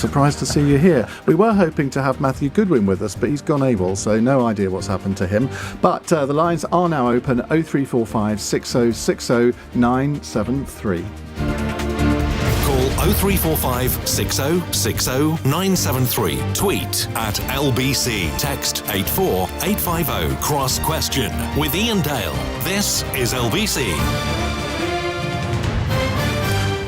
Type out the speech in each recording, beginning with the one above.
surprised to see you here. We were hoping to have Matthew Goodwin with us, but he's gone AWOL, so no idea what's happened to him. But the lines are now open, 0345 6060 973. Call 0345 6060 973. Tweet at LBC. Text 84850. Cross question with Iain Dale. This is LBC.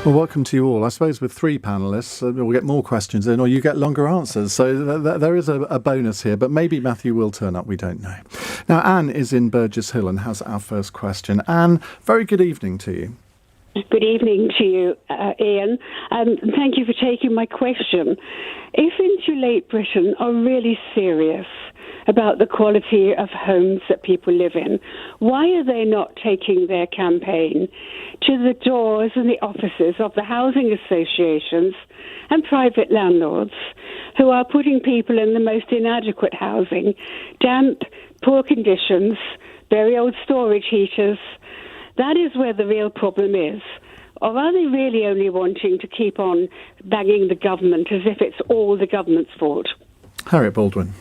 Well, welcome to you all. I suppose with three panellists, we'll get more questions in, or you get longer answers. So there is a bonus here, but maybe Matthew will turn up. We don't know. Now, Anne is in Burgess Hill and has our first question. Anne, very good evening to you. Good evening to you, Iain, and thank you for taking my question. If Insulate Britain are really serious about the quality of homes that people live in, why are they not taking their campaign to the doors and the offices of the housing associations and private landlords who are putting people in the most inadequate housing, damp, poor conditions, very old storage heaters? That is where the real problem is. Or are they really only wanting to keep on banging the government as if it's all the government's fault? Harriett Baldwin.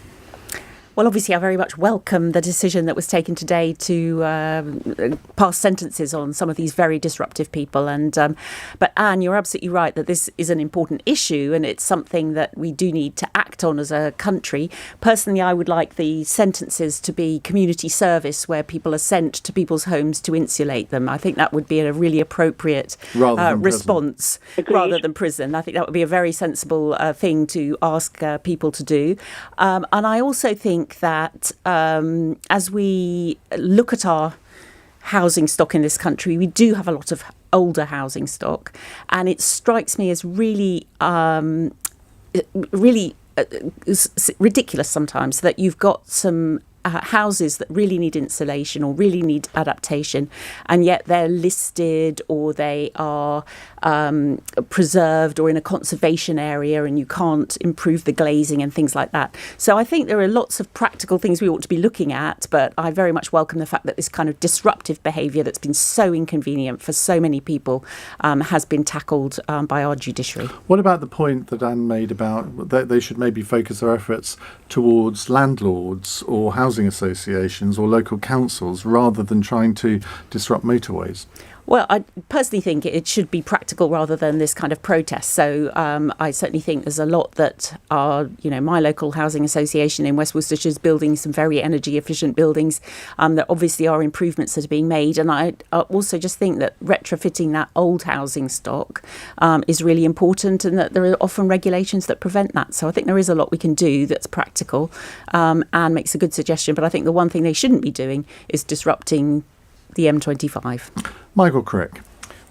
Well, obviously, I very much welcome the decision that was taken today to pass sentences on some of these very disruptive people. But Anne, you're absolutely right that this is an important issue and it's something that we do need to act on as a country. Personally, I would like the sentences to be community service, where people are sent to people's homes to insulate them. I think that would be a really appropriate response rather than prison. I think that would be a very sensible thing to ask people to do. And I also think that as we look at our housing stock in this country, we do have a lot of older housing stock, and it strikes me as really ridiculous sometimes that you've got some houses that really need insulation or really need adaptation, and yet they're listed or they are preserved or in a conservation area and you can't improve the glazing and things like that. So I think there are lots of practical things we ought to be looking at, but I very much welcome the fact that this kind of disruptive behaviour that's been so inconvenient for so many people has been tackled by our judiciary. What about the point that Anne made about that they should maybe focus their efforts towards landlords or housing associations or local councils rather than trying to disrupt motorways? Well, I personally think it should be practical rather than this kind of protest. So I certainly think there's a lot that my local housing association in West Worcestershire is building some very energy efficient buildings. There obviously are improvements that are being made. And I also just think that retrofitting that old housing stock is really important, and that there are often regulations that prevent that. So I think there is a lot we can do that's practical. Anne makes a good suggestion, but I think the one thing they shouldn't be doing is disrupting the M25. Michael Crick.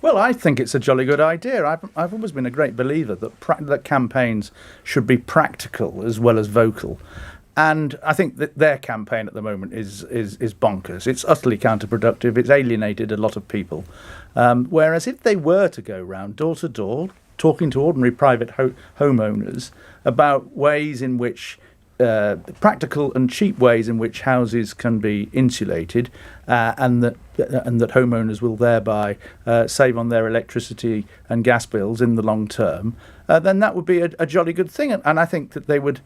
Well, I think it's a jolly good idea. I've always been a great believer that campaigns should be practical as well as vocal. And I think that their campaign at the moment is bonkers. It's utterly counterproductive. It's alienated a lot of people. Whereas if they were to go round door to door, talking to ordinary private homeowners about ways in which practical and cheap ways in which houses can be insulated, and that homeowners will thereby save on their electricity and gas bills in the long term, then that would be a jolly good thing. And I think that they would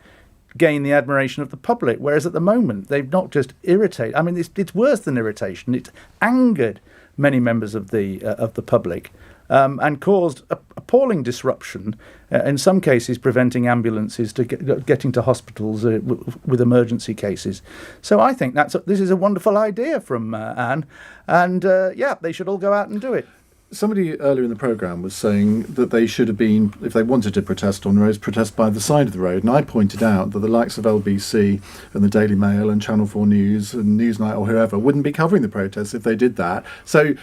gain the admiration of the public, whereas at the moment they've not just irritated. I mean, it's worse than irritation. It's angered many members of the public. And caused appalling disruption, in some cases preventing ambulances to getting to hospitals with emergency cases. So I think this is a wonderful idea from Anne, and they should all go out and do it. Somebody earlier in the programme was saying that they should have been, if they wanted to protest on roads, protest by the side of the road. And I pointed out that the likes of LBC and the Daily Mail and Channel 4 News and Newsnight or whoever wouldn't be covering the protests if they did that. So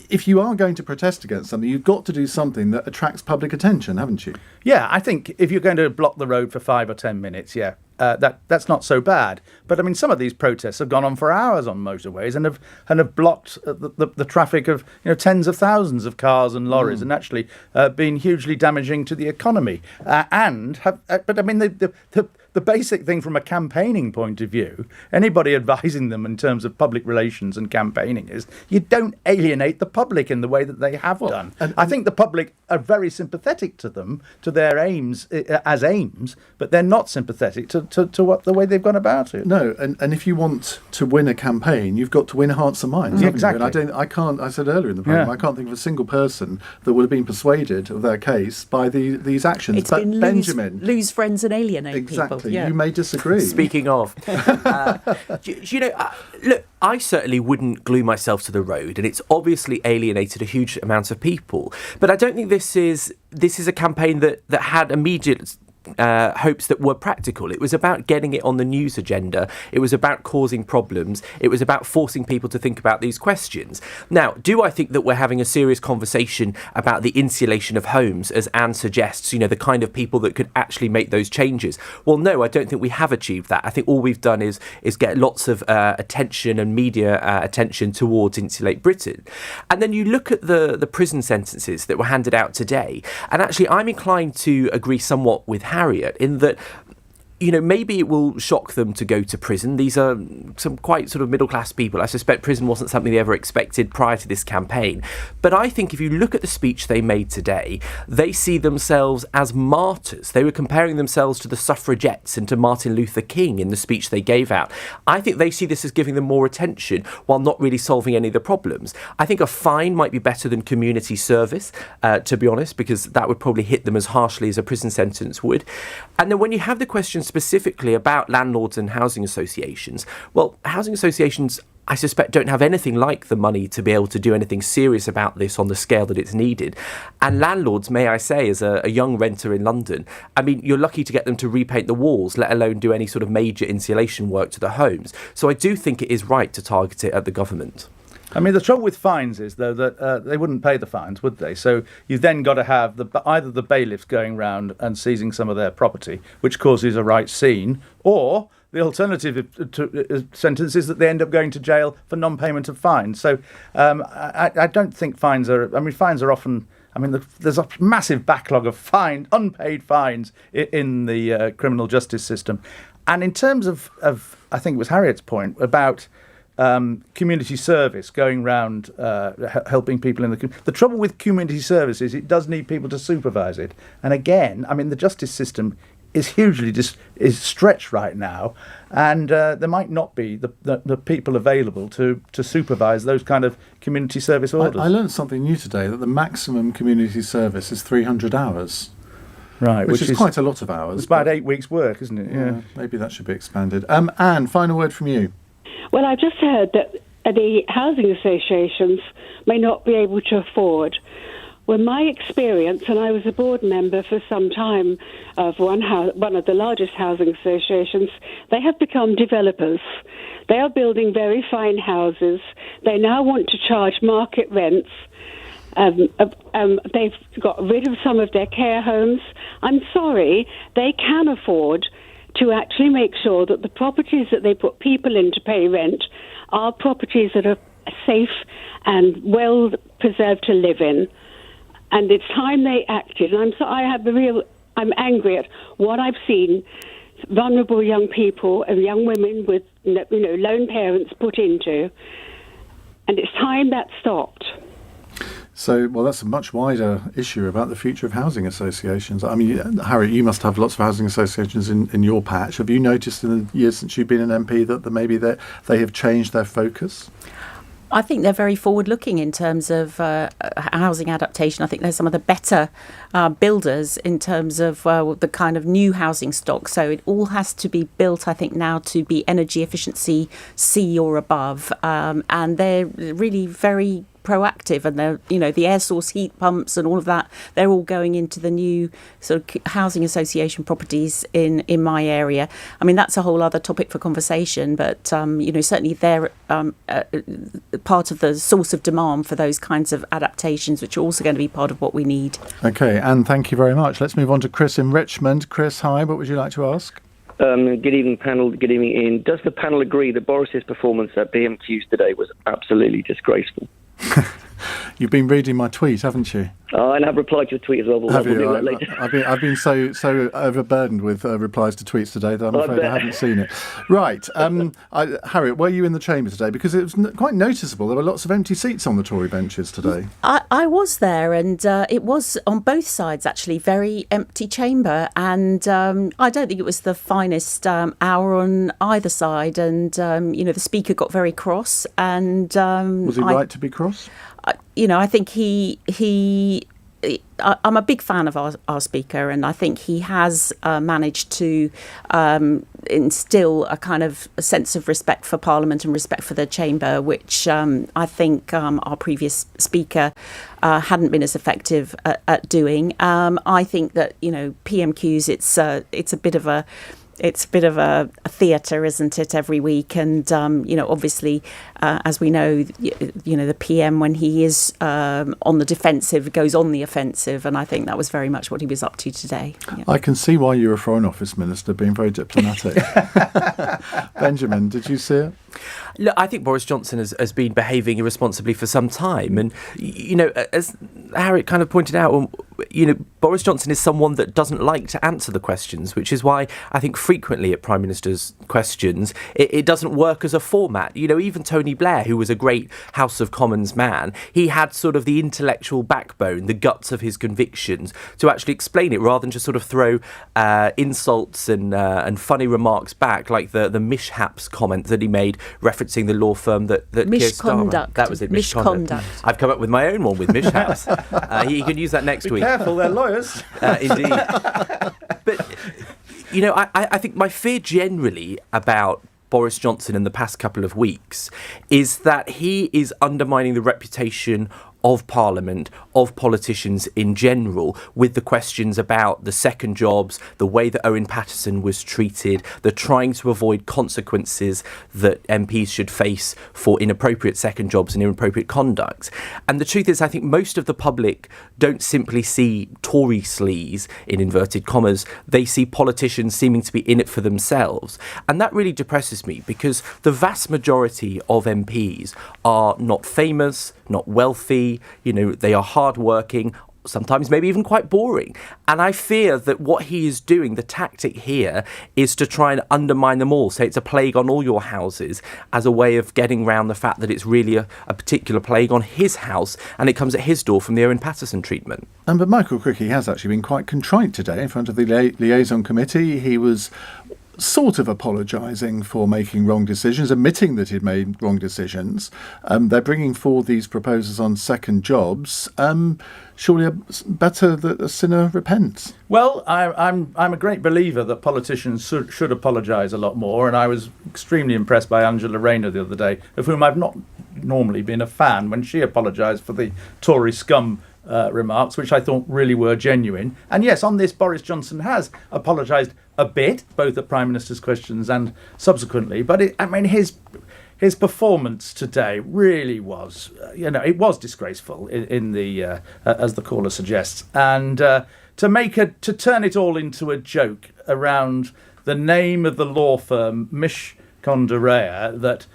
if you are going to protest against something, you've got to do something that attracts public attention, haven't you? Yeah, I think if you're going to block the road for 5 or 10 minutes, that's not so bad. But I mean, some of these protests have gone on for hours on motorways and have blocked the traffic of tens of thousands of cars and lorries, and actually been hugely damaging to the economy. But I mean, the the basic thing from a campaigning point of view, anybody advising them in terms of public relations and campaigning is you don't alienate the public in the way that they have done. And I think the public are very sympathetic to them, to their aims as aims, but they're not sympathetic to what the way they've gone about it. No, and if you want to win a campaign, you've got to win hearts and minds. haven't you? Exactly. And I said earlier in the programme, I can't think of a single person that would have been persuaded of their case by these actions. It's but been Benjamin, lose friends and alienate exactly. people. Yeah. You may disagree. Speaking of, look, I certainly wouldn't glue myself to the road, and it's obviously alienated a huge amount of people. But I don't think this is a campaign that had immediate hopes that were practical. It was about getting it on the news agenda. It was about causing problems. It was about forcing people to think about these questions. Now, do I think that we're having a serious conversation about the insulation of homes, as Anne suggests, the kind of people that could actually make those changes? Well, no, I don't think we have achieved that. I think all we've done is get lots of attention and media attention towards Insulate Britain. And then you look at the prison sentences that were handed out today, and actually I'm inclined to agree somewhat with Harriett in that, maybe it will shock them to go to prison. These are some quite sort of middle-class people. I suspect prison wasn't something they ever expected prior to this campaign. But I think if you look at the speech they made today, they see themselves as martyrs. They were comparing themselves to the suffragettes and to Martin Luther King in the speech they gave out. I think they see this as giving them more attention while not really solving any of the problems. I think a fine might be better than community service, to be honest, because that would probably hit them as harshly as a prison sentence would. And then when you have the question specifically about landlords and housing associations, well, housing associations, I suspect, don't have anything like the money to be able to do anything serious about this on the scale that it's needed. And landlords, may I say, as a young renter in London, I mean, you're lucky to get them to repaint the walls, let alone do any sort of major insulation work to the homes. So I do think it is right to target it at the government. I mean, the trouble with fines is, though, that they wouldn't pay the fines, would they? So you've then got to have either the bailiffs going round and seizing some of their property, which causes a right scene, or the alternative sentence is that they end up going to jail for non-payment of fines. So I don't think fines are... I mean, fines are often... I mean, there's a massive backlog of unpaid fines in the criminal justice system. And in terms of I think it was Harriet's point about... community service, going round helping people in the trouble with community service is it does need people to supervise it. And again, I mean, the justice system is hugely is stretched right now, and there might not be the people available to supervise those kind of community service orders. I learned something new today, that the maximum community service is 300 hours. Right, which is quite a lot of hours. It's about 8 weeks' work, isn't it? Yeah, maybe that should be expanded. Anne, final word from you. Well, I've just heard that the housing associations may not be able to afford. Well, my experience, and I was a board member for some time of one of the largest housing associations, they have become developers. They are building very fine houses. They now want to charge market rents. They've got rid of some of their care homes. I'm sorry, they can afford to actually make sure that the properties that they put people in to pay rent are properties that are safe and well preserved to live in. And it's time they acted. And I'm angry at what I've seen vulnerable young people and young women with lone parents put into. And it's time that stopped. So, well, that's a much wider issue about the future of housing associations. I mean, Harriet, you must have lots of housing associations in your patch. Have you noticed in the years since you've been an MP that maybe they have changed their focus? I think they're very forward-looking in terms of housing adaptation. I think they're some of the better builders in terms of the kind of new housing stock. So it all has to be built, I think, now to be energy efficiency C or above. And they're really very proactive, and they're, the air source heat pumps and all of that, they're all going into the new sort of housing association properties in my area. I mean, that's a whole other topic for conversation, but certainly they're part of the source of demand for those kinds of adaptations, which are also going to be part of what we need. Okay, Anne, thank you very much. Let's move on to Chris in Richmond. Chris, hi, what would you like to ask? Good evening, panel. Good evening, Ian. Does the panel agree that Boris's performance at BMQs today was absolutely disgraceful? You've been reading my tweet, haven't you? Oh, and I've replied to a tweet as well, but Have we'll you? do that later. I've been so overburdened with replies to tweets today that I'm afraid I haven't seen it. Right, Harriett, were you in the chamber today? Because it was quite noticeable. There were lots of empty seats on the Tory benches today. I was there, and it was on both sides actually very empty chamber, and I don't think it was the finest hour on either side. And the Speaker got very cross, and was he right to be cross? I think I'm a big fan of our Speaker, and I think he has managed to instill a kind of a sense of respect for Parliament and respect for the Chamber, which I think our previous Speaker hadn't been as effective at doing. I think that PMQs, it's a bit of a theatre, isn't it, every week? And, obviously, as we know, the PM, when he is on the defensive, goes on the offensive. And I think that was very much what he was up to today. Yeah. I can see why you're a Foreign Office Minister, being very diplomatic. Benjamin, did you see it? Look, I think Boris Johnson has been behaving irresponsibly for some time. And, as Harriett kind of pointed out, Boris Johnson is someone that doesn't like to answer the questions, which is why I think frequently at Prime Minister's questions, it doesn't work as a format. Even Tony Blair, who was a great House of Commons man, he had sort of the intellectual backbone, the guts of his convictions to actually explain it rather than just sort of throw insults and funny remarks back, like the mishaps comment that he made referencing the law firm that Keir Starmer. Misconduct. That was it, misconduct. I've come up with my own one with mishaps. You can use that next week. Careful, they're lawyers. Indeed. But, I think my fear generally about Boris Johnson in the past couple of weeks is that he is undermining the reputation of Parliament, of politicians in general, with the questions about the second jobs, the way that Owen Paterson was treated, the trying to avoid consequences that MPs should face for inappropriate second jobs and inappropriate conduct. And the truth is, I think most of the public don't simply see Tory sleaze, in inverted commas. They see politicians seeming to be in it for themselves. And that really depresses me, because the vast majority of MPs are not famous, not wealthy, they are hardworking, sometimes maybe even quite boring. And I fear that what he is doing, the tactic here, is to try and undermine them all. Say it's a plague on all your houses as a way of getting around the fact that it's really a particular plague on his house, and it comes at his door from the Owen Paterson treatment. But Michael Crick has actually been quite contrite today in front of the liaison committee. He was sort of apologising for making wrong decisions, admitting that he'd made wrong decisions. They're bringing forward these proposals on second jobs. Surely better that a sinner repents. Well, I'm a great believer that politicians should apologise a lot more, and I was extremely impressed by Angela Rayner the other day, of whom I've not normally been a fan, when she apologised for the Tory scum remarks, which I thought really were genuine. And yes, on this, Boris Johnson has apologised a bit, both at Prime Minister's questions and subsequently. But his performance today really was, it was disgraceful in the as the caller suggests, and to turn it all into a joke around the name of the law firm Mishkondarea that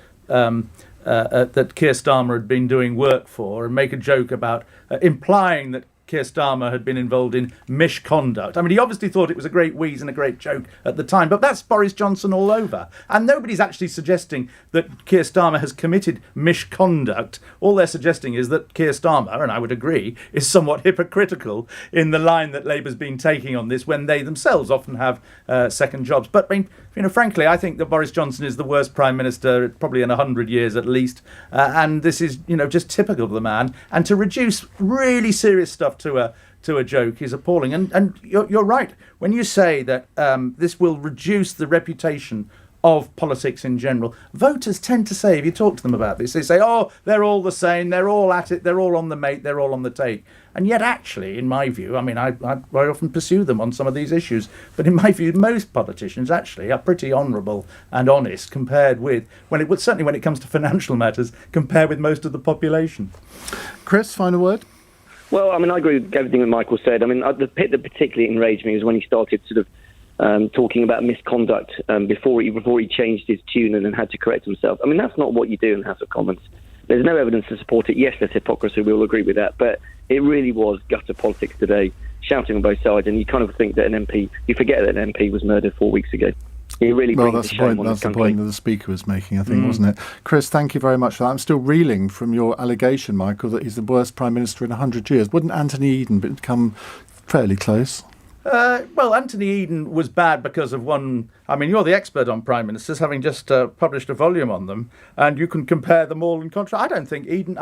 Keir Starmer had been doing work for, and make a joke about implying that Keir Starmer had been involved in misconduct. I mean, he obviously thought it was a great wheeze and a great joke at the time, but that's Boris Johnson all over. And nobody's actually suggesting that Keir Starmer has committed misconduct. All they're suggesting is that Keir Starmer, and I would agree, is somewhat hypocritical in the line that Labour's been taking on this, when they themselves often have second jobs. But I mean, frankly, I think that Boris Johnson is the worst Prime Minister probably in 100 years at least. And this is, just typical of the man. And to reduce really serious stuff to a joke is appalling. And you're right when you say that this will reduce the reputation of politics in general. Voters tend to say, if you talk to them about this, they say, oh, they're all the same, they're all at it, they're all on the mate, they're all on the take. And yet, actually, in my view, I mean, I often pursue them on some of these issues, but in my view, most politicians actually are pretty honourable and honest compared with, certainly when it comes to financial matters, compared with most of the population. Chris, final word? Well, I mean, I agree with everything that Michael said. I mean, the bit that particularly enraged me was when he started sort of talking about misconduct before he changed his tune and had to correct himself. I mean, that's not what you do in the House of Commons. There's no evidence to support it. Yes, there's hypocrisy. We all agree with that. But it really was gutter politics today, shouting on both sides. And you kind of think that you forget that an MP was murdered 4 weeks ago. It really brings that's a the shame point. on That's this the country. point that the Speaker was making, I think, wasn't it? Chris, thank you very much for that. I'm still reeling from your allegation, Michael, that he's the worst Prime Minister in 100 years. Wouldn't Anthony Eden become fairly close? Well, Anthony Eden was bad because of one. I mean, you're the expert on prime ministers, having just published a volume on them, and you can compare them all in contrast. I don't think Eden.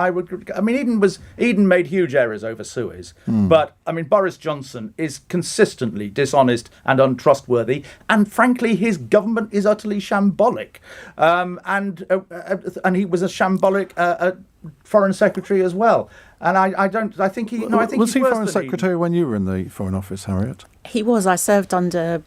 Eden made huge errors over Suez, but I mean, Boris Johnson is consistently dishonest and untrustworthy, and frankly, his government is utterly shambolic, and he was a shambolic foreign secretary as well. And I think he. No, I think was he's he worse Foreign than Secretary when you were in the Foreign Office, Harriet? He was. I served under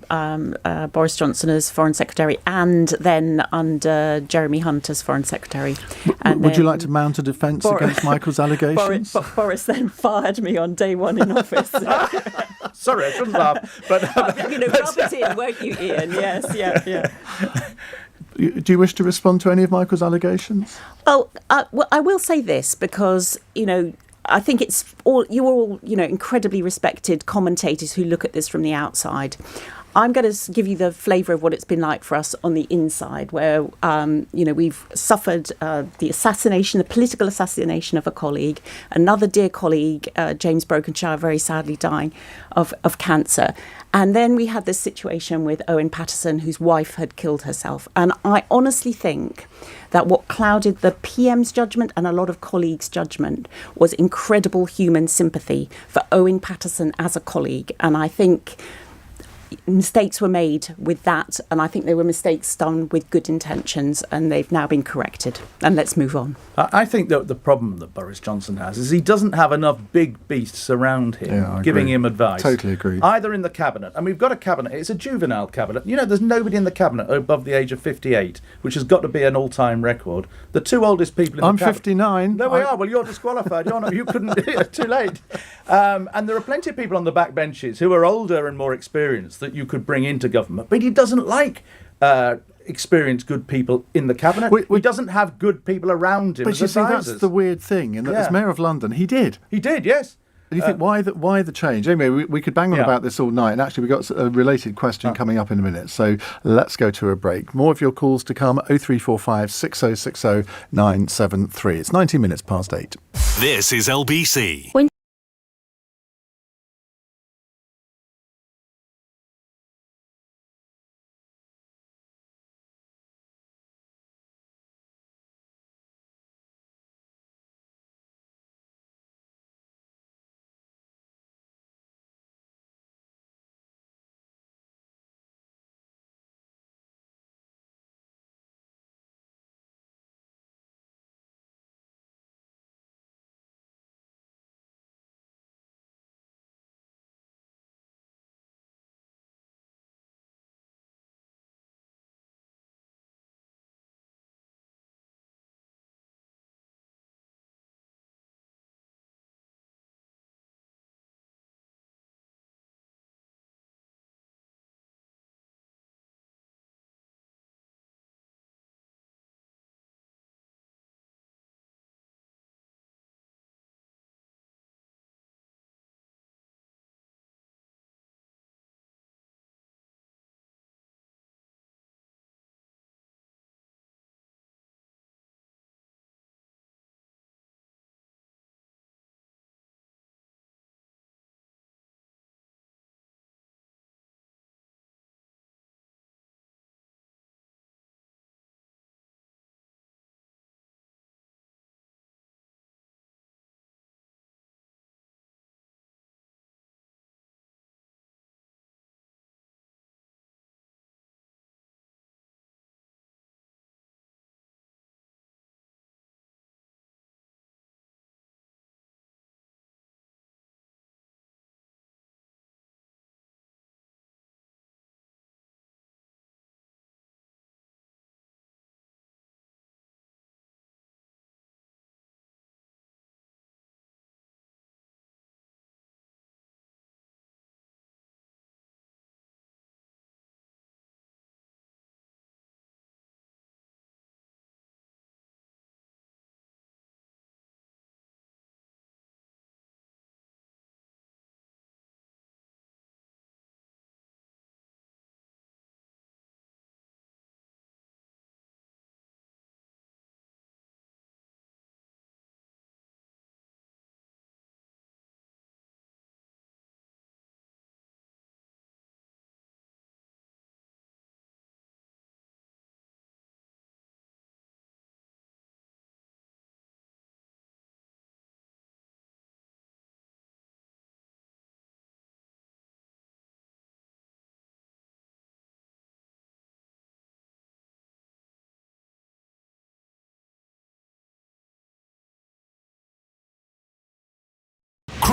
Boris Johnson as Foreign Secretary and then under Jeremy Hunt as Foreign Secretary. And would you like to mount a defence against Michael's allegations? Boris then fired me on day one in office. Sorry, I shouldn't laugh. But rub it in, won't you, Ian? Yes, yeah. Do you wish to respond to any of Michael's allegations? Well, I will say this because, I think you're all, incredibly respected commentators who look at this from the outside. I'm going to give you the flavour of what it's been like for us on the inside, where, we've suffered the political assassination of a colleague, another dear colleague, James Brokenshire, very sadly dying of cancer. And then we had this situation with Owen Paterson, whose wife had killed herself. And I honestly think that what clouded the PM's judgment and a lot of colleagues' judgment was incredible human sympathy for Owen Paterson as a colleague. And I think mistakes were made with that, and I think they were mistakes done with good intentions, and they've now been corrected. And let's move on. I think that the problem that Boris Johnson has is he doesn't have enough big beasts around him giving him advice. Totally agree. Either in the cabinet, and we've got a cabinet, it's a juvenile cabinet. There's nobody in the cabinet above the age of 58, which has got to be an all-time record. The two oldest people in the cabinet... I'm 59. There we are. Well, you're disqualified. You couldn't... Too late. And there are plenty of people on the back benches who are older and more experienced that you could bring into government, but he doesn't like experienced good people in the cabinet. He doesn't have good people around him. But you see, that's the weird thing. And as Mayor of London, he did. He did, yes. And you think, why the change? Anyway, we could bang on about this all night. And actually, we've got a related question coming up in a minute. So let's go to a break. More of your calls to come. 0345 6060 973. It's 19 minutes past 8. This is LBC.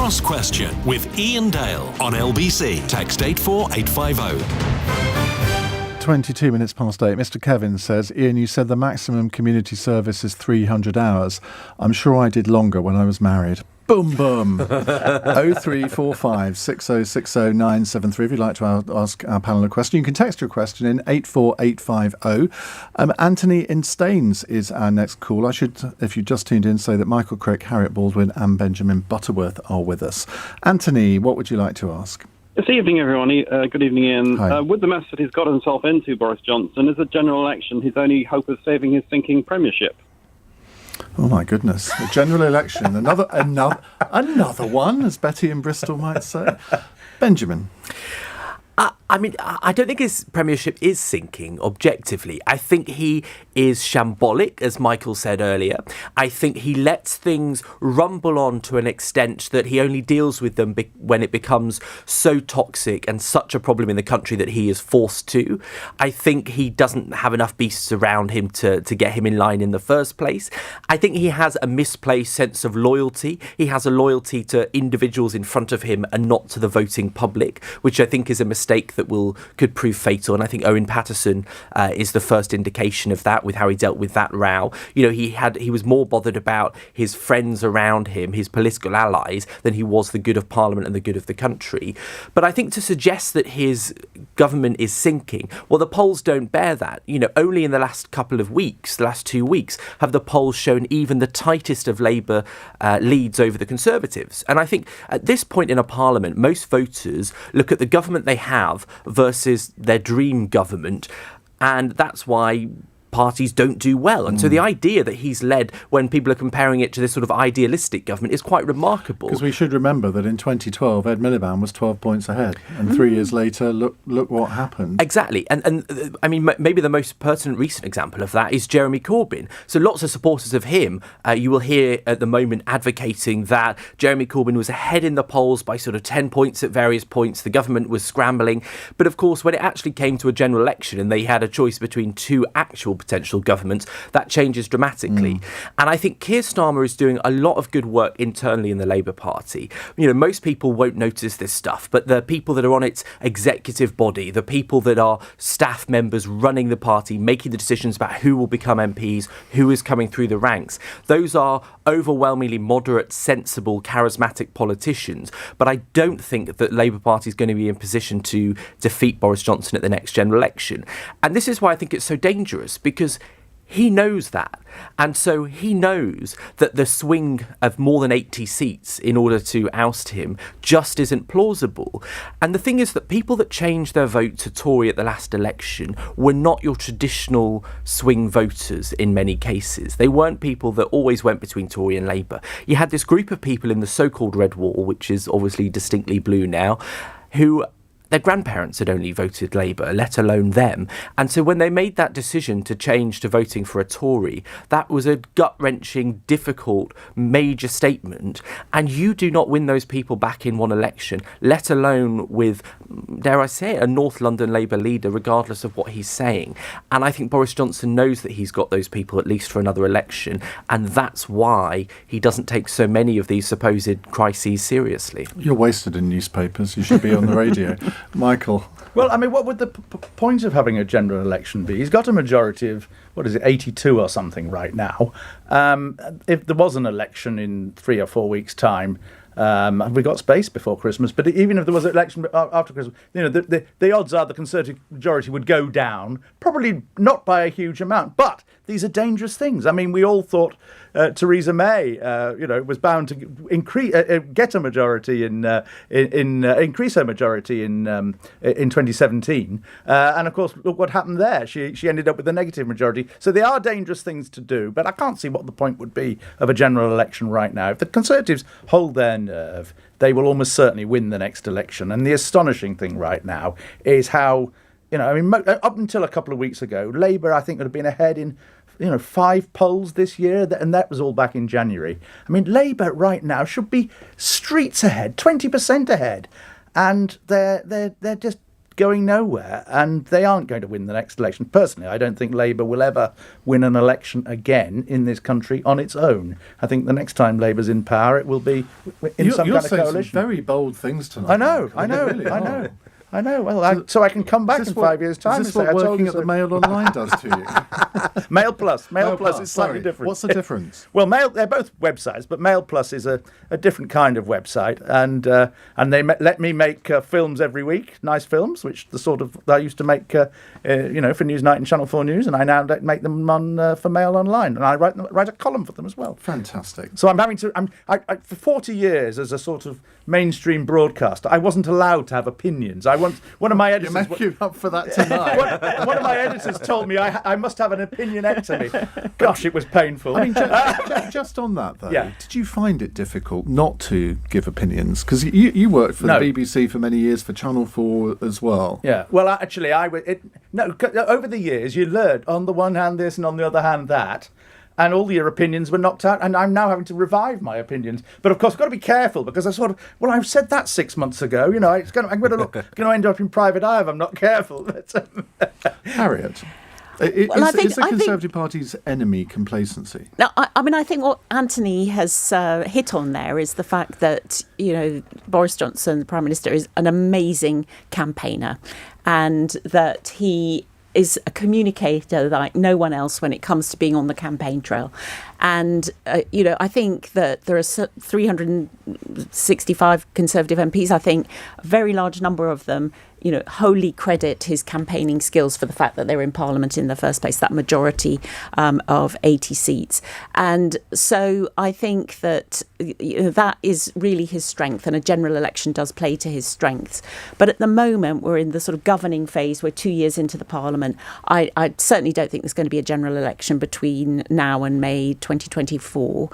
Cross Question with Iain Dale on LBC. Text 84850. 22 minutes past 8. Mr. Kevin says, Iain, you said the maximum community service is 300 hours. I'm sure I did longer when I was married. Boom, boom. 0345 6060 973. If you'd like to ask our panel a question, you can text your question in 84850. Anthony in Staines is our next call. I should, if you just tuned in, say that Michael Crick, Harriett Baldwin and Benjamin Butterworth are with us. Anthony, what would you like to ask? This evening, everyone. Good evening, Ian. Hi. With the mess that he's got himself into, Boris Johnson, is a general election his only hope of saving his sinking premiership? Oh my goodness! A general election, another one, as Betty in Bristol might say. Benjamin. I mean, I don't think his premiership is sinking objectively. I think he is shambolic, as Michael said earlier. I think he lets things rumble on to an extent that he only deals with them when it becomes so toxic and such a problem in the country that he is forced to. I think he doesn't have enough beasts around him to get him in line in the first place. I think he has a misplaced sense of loyalty. He has a loyalty to individuals in front of him and not to the voting public, which I think is a mistake that could prove fatal. And I think Owen Paterson is the first indication of that, with how he dealt with that row. You know, he was more bothered about his friends around him, his political allies, than he was the good of Parliament and the good of the country. But I think to suggest that his government is sinking, well, the polls don't bear that. You know, only in the last couple of weeks, the last 2 weeks, have the polls shown even the tightest of Labour leads over the Conservatives. And I think at this point in a Parliament, most voters look at the government they have versus their dream government, and that's why parties don't do well. And so the idea that he's led, when people are comparing it to this sort of idealistic government, is quite remarkable. Because we should remember that in 2012, Ed Miliband was 12 points ahead. And 3 years later, look what happened. Exactly. And I mean, maybe the most pertinent recent example of that is Jeremy Corbyn. So lots of supporters of him, you will hear at the moment advocating that Jeremy Corbyn was ahead in the polls by sort of 10 points at various points. The government was scrambling. But of course, when it actually came to a general election and they had a choice between two actual potential governments, that changes dramatically. And I think Keir Starmer is doing a lot of good work internally in the Labour Party. You know, most people won't notice this stuff, but the people that are on its executive body, the people that are staff members running the party, making the decisions about who will become MPs, who is coming through the ranks, those are overwhelmingly moderate, sensible, charismatic politicians. But I don't think that Labour Party is going to be in position to defeat Boris Johnson at the next general election. And this is why I think it's so dangerous, because he knows that. And so he knows that the swing of more than 80 seats in order to oust him just isn't plausible. And the thing is that people that changed their vote to Tory at the last election were not your traditional swing voters in many cases. They weren't people that always went between Tory and Labour. You had this group of people in the so-called Red Wall, which is obviously distinctly blue now, who their grandparents had only voted Labour, let alone them. And so when they made that decision to change to voting for a Tory, that was a gut-wrenching, difficult, major statement. And you do not win those people back in one election, let alone with, dare I say it, a North London Labour leader, regardless of what he's saying. And I think Boris Johnson knows that he's got those people at least for another election. And that's why he doesn't take so many of these supposed crises seriously. You're wasted in newspapers. You should be on the radio. Michael. Well, I mean, what would the point of having a general election be? He's got a majority of, 82 or something right now. If there was an election in 3 or 4 weeks' time, we got space before Christmas, but even if there was an election after Christmas, you know, the odds are the Conservative majority would go down, probably not by a huge amount, but these are dangerous things. I mean, we all thought Theresa May, was bound to get a majority increase her majority in 2017, and of course, look what happened there. She ended up with a negative majority. So they are dangerous things to do, but I can't see what the point would be of a general election right now. If the Conservatives hold their nerve, they will almost certainly win the next election. And the astonishing thing right now is how, up until a couple of weeks ago, Labour, I think, would have been ahead in 5 polls this year, and that was all back in January. I mean, Labour right now should be streets ahead, 20% ahead, and they're just going nowhere, and they aren't going to win the next election. Personally, I don't think Labour will ever win an election again in this country on its own. I think the next time Labour's in power, it will be in some kind of coalition. You're saying some very bold things tonight. I know. Well, so I can come back in 5 years' time. Is this what working at the Mail Online does to you? Mail Plus is slightly different. What's the difference? Well, they're both websites, but Mail Plus is a different kind of website, and they let me make films every week, nice films, which the sort of I used to make, for Newsnight and Channel 4 News, and I now make them on for Mail Online, and I write a column for them as well. Fantastic. So I'm having to. For 40 years as a sort of mainstream broadcaster, I wasn't allowed to have opinions. One of my editors. You're making up for that tonight. one of my editors told me I must have an opinionectomy. Gosh, it was painful. I mean, just on that though, Yeah. did you find it difficult not to give opinions? Because you worked for the BBC for many years, for Channel 4 as well. Yeah. Well, actually, over the years, you learned on the one hand this and on the other hand that. And all your opinions were knocked out, and I'm now having to revive my opinions. But of course, I've got to be careful because I've said that 6 months ago. I'm going to end up in private eye if I'm not careful. Harriet, is the Conservative Party's enemy complacency? No, I think what Anthony has hit on there is the fact that Boris Johnson, the Prime Minister, is an amazing campaigner, and that he is a communicator like no one else when it comes to being on the campaign trail. And, I think that there are 365 Conservative MPs. I think a very large number of them, wholly credit his campaigning skills for the fact that they're in Parliament in the first place, that majority of 80 seats. And so I think that that is really his strength, and a general election does play to his strengths. But at the moment, we're in the sort of governing phase. We're 2 years into the Parliament. I certainly don't think there's going to be a general election between now and May 2024.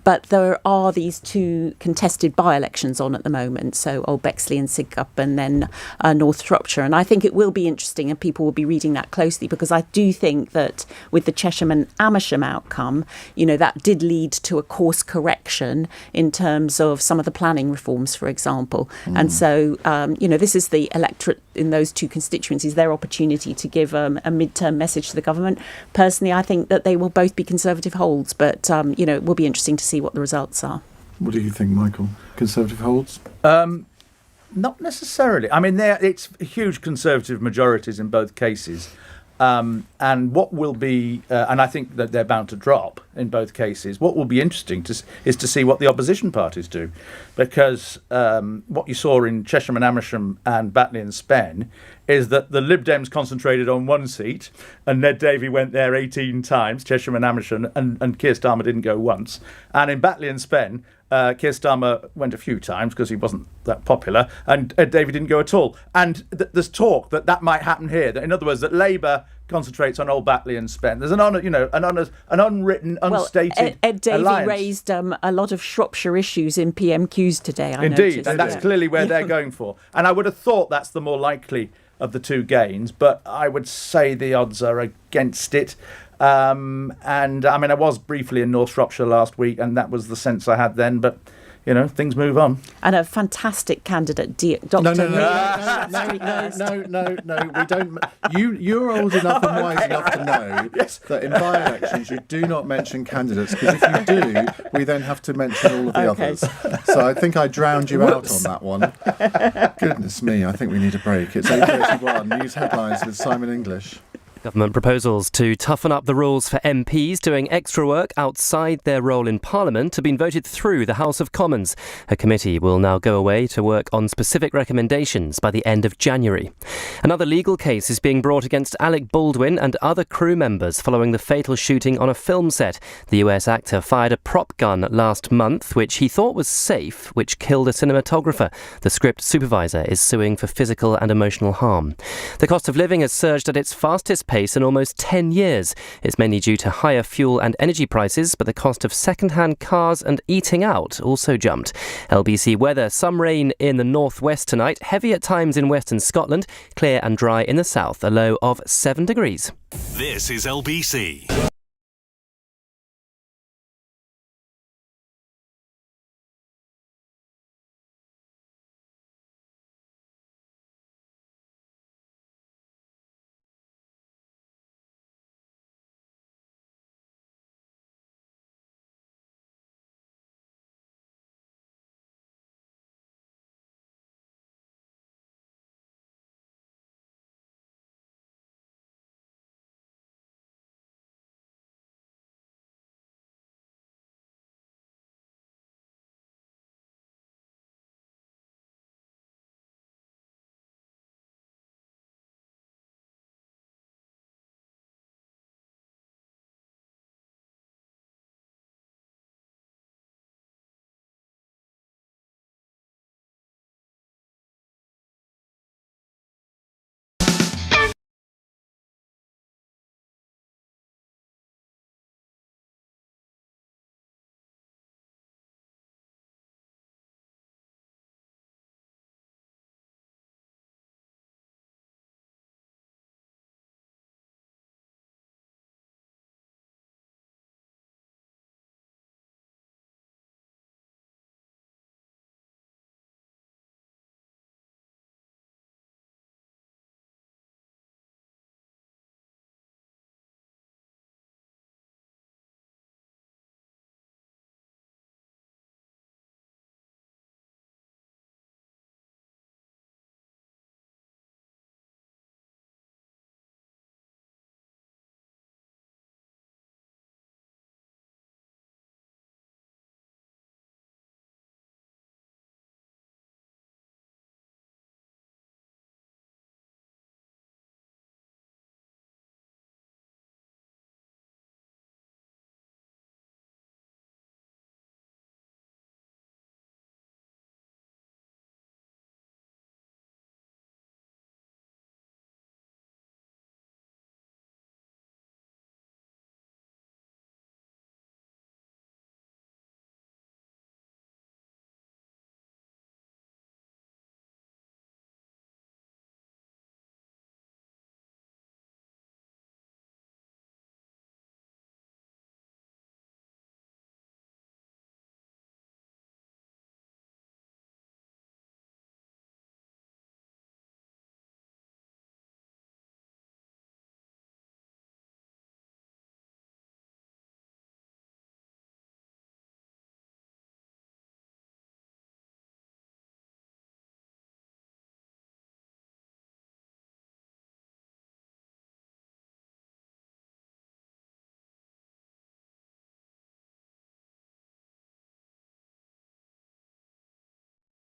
But there are these two contested by-elections on at the moment. So Old Bexley and Sidcup, and then North Shropshire. And I think it will be interesting, and people will be reading that closely, because I do think that with the Chesham and Amersham outcome, that did lead to a course correction in terms of some of the planning reforms, for example. And so, this is the electorate in those two constituencies, their opportunity to give a mid-term message to the government. Personally, I think that they will both be Conservative holds, but, it will be interesting to see what the results are. What do you think, Michael? Conservative holds? Not necessarily. I mean, it's huge Conservative majorities in both cases. And what will be, and I think that they're bound to drop in both cases, what will be interesting is to see what the opposition parties do. Because what you saw in Chesham and Amersham and Batley and Spen is that the Lib Dems concentrated on one seat, and Ned Davey went there 18 times, Chesham and Amersham, and Keir Starmer didn't go once. And in Batley and Spen, Keir Starmer went a few times because he wasn't that popular, and Ed Davey didn't go at all. And there's talk that might happen here. That, in other words, that Labour concentrates on Old Batley and Spen. There's an unwritten, unstated Ed Davey alliance. raised a lot of Shropshire issues in PMQs today. I Indeed, noticed. and that's clearly where they're going for. And I would have thought that's the more likely of the two gains, but I would say the odds are against it. And I mean, I was briefly in North Shropshire last week, and that was the sense I had then, but things move on. And a fantastic candidate, Dr. No, we don't. You're old enough and wise enough to know that in by-elections you do not mention candidates, because if you do, we then have to mention all of the others. So I think I drowned you out on that one. Goodness me, I think we need a break. It's 8:31. News headlines with Simon English. Government proposals to toughen up the rules for MPs doing extra work outside their role in Parliament have been voted through the House of Commons. A committee will now go away to work on specific recommendations by the end of January. Another legal case is being brought against Alec Baldwin and other crew members following the fatal shooting on a film set. The US actor fired a prop gun last month, which he thought was safe, which killed a cinematographer. The script supervisor is suing for physical and emotional harm. The cost of living has surged at its fastest pace in almost 10 years. It's mainly due to higher fuel and energy prices, but the cost of second-hand cars and eating out also jumped. LBC weather: some rain in the northwest tonight, heavy at times in western Scotland, clear and dry in the south, a low of 7 degrees. This is LBC.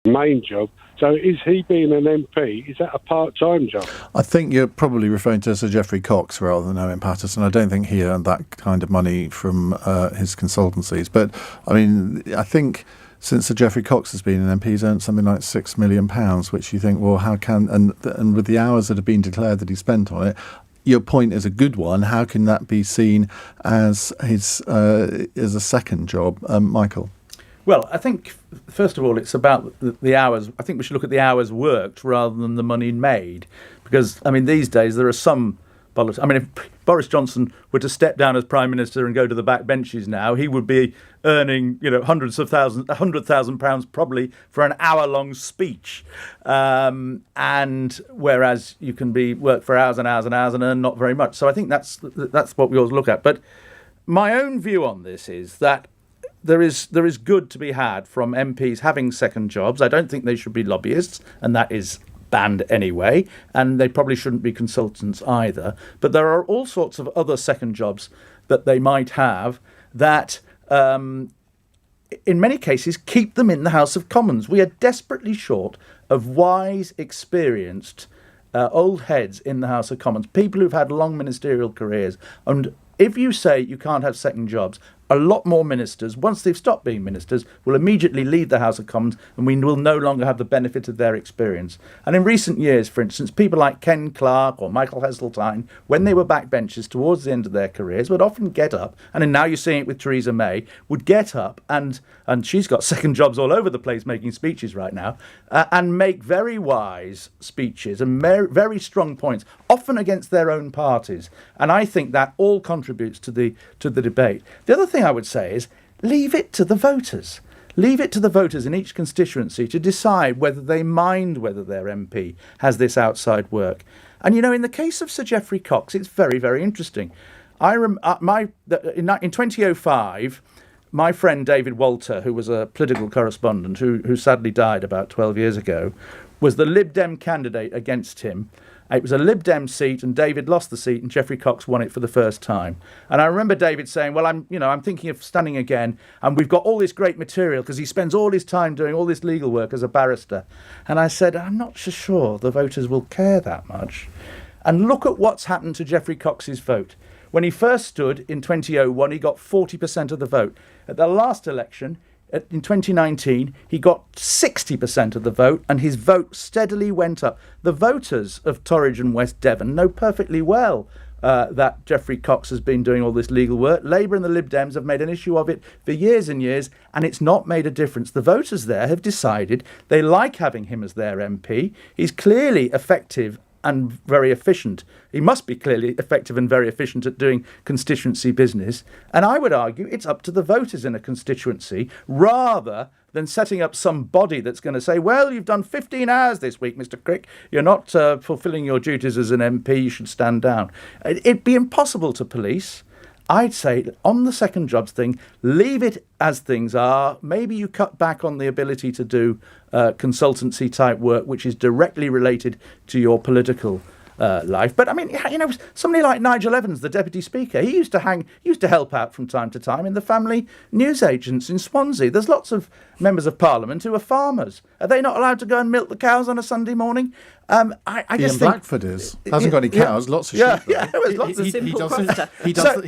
main job. So is he being an MP, is that a part-time job? I think you're probably referring to Sir Geoffrey Cox rather than Owen Paterson. I don't think he earned that kind of money from his consultancies. But, I mean, I think since Sir Geoffrey Cox has been an MP, he's earned something like £6 million, which you think, well, how can... And with the hours that have been declared that he spent on it, your point is a good one. How can that be seen as his as a second job? Michael? Well, I think, first of all, it's about the hours. I think we should look at the hours worked rather than the money made. Because, I mean, these days there are some... I mean, if Boris Johnson were to step down as Prime Minister and go to the back benches now, he would be earning, £100,000 probably for an hour-long speech. And whereas you can work for hours and hours and hours and earn not very much. So I think that's what we always look at. But my own view on this is that there is good to be had from MPs having second jobs. I don't think they should be lobbyists, and that is banned anyway, and they probably shouldn't be consultants either. But there are all sorts of other second jobs that they might have that, in many cases, keep them in the House of Commons. We are desperately short of wise, experienced old heads in the House of Commons, people who've had long ministerial careers. And if you say you can't have second jobs, a lot more ministers, once they've stopped being ministers, will immediately leave the House of Commons, and we will no longer have the benefit of their experience. And in recent years, for instance, people like Ken Clarke or Michael Heseltine, when they were backbenchers towards the end of their careers, would often get up, and now you're seeing it with Theresa May, would get up, and she's got second jobs all over the place making speeches right now, and make very wise speeches and very strong points, often against their own parties. And I think that all contributes to the debate. The other thing I would say is leave it to the voters. Leave it to the voters in each constituency to decide whether they mind whether their MP has this outside work. And, you know, in the case of Sir Geoffrey Cox, it's very, very interesting. In 2005, my friend David Walter, who was a political correspondent who sadly died about 12 years ago, was the Lib Dem candidate against him. It was a Lib Dem seat, and David lost the seat, and Geoffrey Cox won it for the first time. And I remember David saying, well, I'm thinking of standing again, and we've got all this great material, because he spends all his time doing all this legal work as a barrister. And I said, I'm not so sure the voters will care that much. And look at what's happened to Geoffrey Cox's vote. When he first stood in 2001, he got 40% of the vote. At the last election, in 2019, he got 60% of the vote, and his vote steadily went up. The voters of Torridge and West Devon know perfectly well that Geoffrey Cox has been doing all this legal work. Labour and the Lib Dems have made an issue of it for years and years, and it's not made a difference. The voters there have decided they like having him as their MP. He's clearly effective and very efficient. He must be clearly effective and very efficient at doing constituency business. And I would argue it's up to the voters in a constituency rather than setting up some body that's going to say, well, you've done 15 hours this week, Mr. Crick. You're not fulfilling your duties as an MP. You should stand down. It'd be impossible to police. I'd say on the second jobs thing, leave it as things are. Maybe you cut back on the ability to do consultancy type work, which is directly related to your political life. But I mean, you know, somebody like Nigel Evans, the Deputy Speaker, he used to help out from time to time in the family newsagents in Swansea. There's lots of members of Parliament who are farmers. Are they not allowed to go and milk the cows on a Sunday morning? I just think Blackford hasn't got any cows, lots of sheep. Yeah, lots of he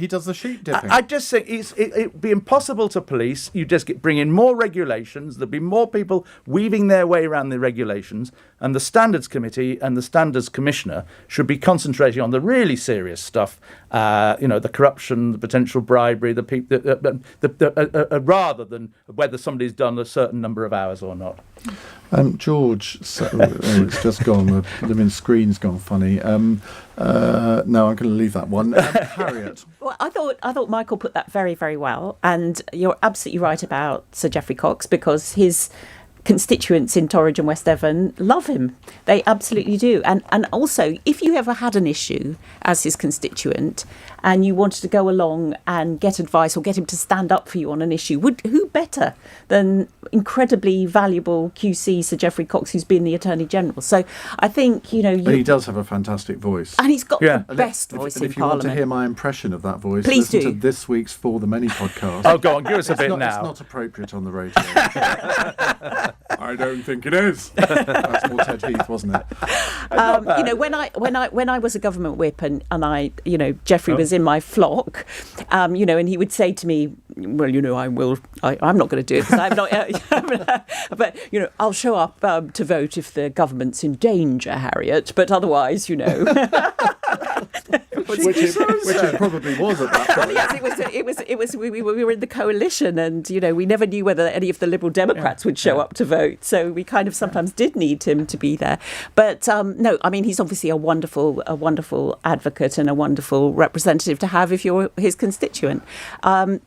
does the sheep dipping. I just think it'd be impossible to police. You just bring in more regulations. There'd be more people weaving their way around the regulations, and the Standards Committee and the Standards Commissioner should be concentrating on the really serious stuff. The corruption, the potential bribery, rather than whether somebody's done a certain number of hours or not. George, it's just gone. The screen's gone funny. No, I'm going to leave that one. Harriett. Well, I thought Michael put that very, very well, and you're absolutely right about Sir Geoffrey Cox, because his constituents in Torridge and West Devon love him. They absolutely do. And also, if you ever had an issue as his constituent and you wanted to go along and get advice or get him to stand up for you on an issue, who better than incredibly valuable QC Sir Geoffrey Cox, who's been the Attorney General? So I think, you know... But he does have a fantastic voice. And he's got the best voice in Parliament. If you want to hear my impression of that voice, please listen do. to this week's For the Many podcast. Oh, go on, give us a bit now. It's not appropriate on the radio. I don't think it is. That's more Ted Heath, wasn't it? When I was a government whip and I, Geoffrey was in my flock, and he would say to me, well, I'm not going to do it because I'm not, but, I'll show up to vote if the government's in danger, Harriet, but otherwise, Which it probably was at that point. Yes, it was. We were in the coalition, and we never knew whether any of the Liberal Democrats would show up to vote. So we kind of sometimes did need him to be there. But no, I mean, he's obviously a wonderful advocate and a wonderful representative to have if you're his constituent.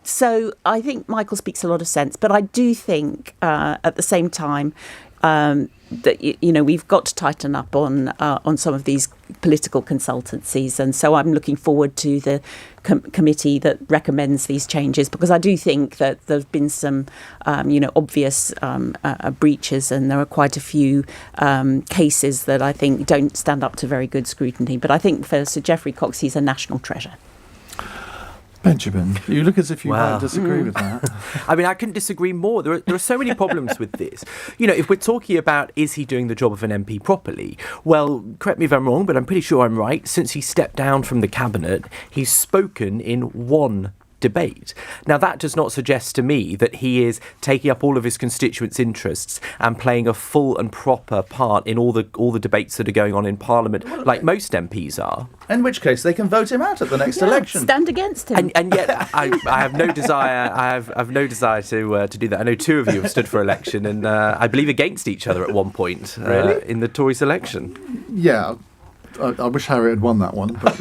So I think Michael speaks a lot of sense. But I do think at the same time, that we've got to tighten up on some of these political consultancies, and so I'm looking forward to the committee that recommends these changes, because I do think that there's been some obvious breaches, and there are quite a few cases that I think don't stand up to very good scrutiny. But I think for Sir Geoffrey Cox, he's a national treasure. Benjamin, you look as if you might disagree with that. I mean, I couldn't disagree more. There are so many problems with this. If we're talking about is he doing the job of an MP properly, well, correct me if I'm wrong, but I'm pretty sure I'm right. Since he stepped down from the cabinet, he's spoken in one debate. Now, that does not suggest to me that he is taking up all of his constituents' interests and playing a full and proper part in all the debates that are going on in Parliament, like most MPs are. In which case, they can vote him out at the next election. Stand against him. And yet, I have no desire. I have no desire to do that. I know two of you have stood for election, and I believe against each other at one point in the Tory selection. Yeah. I wish Harriet had won that one. But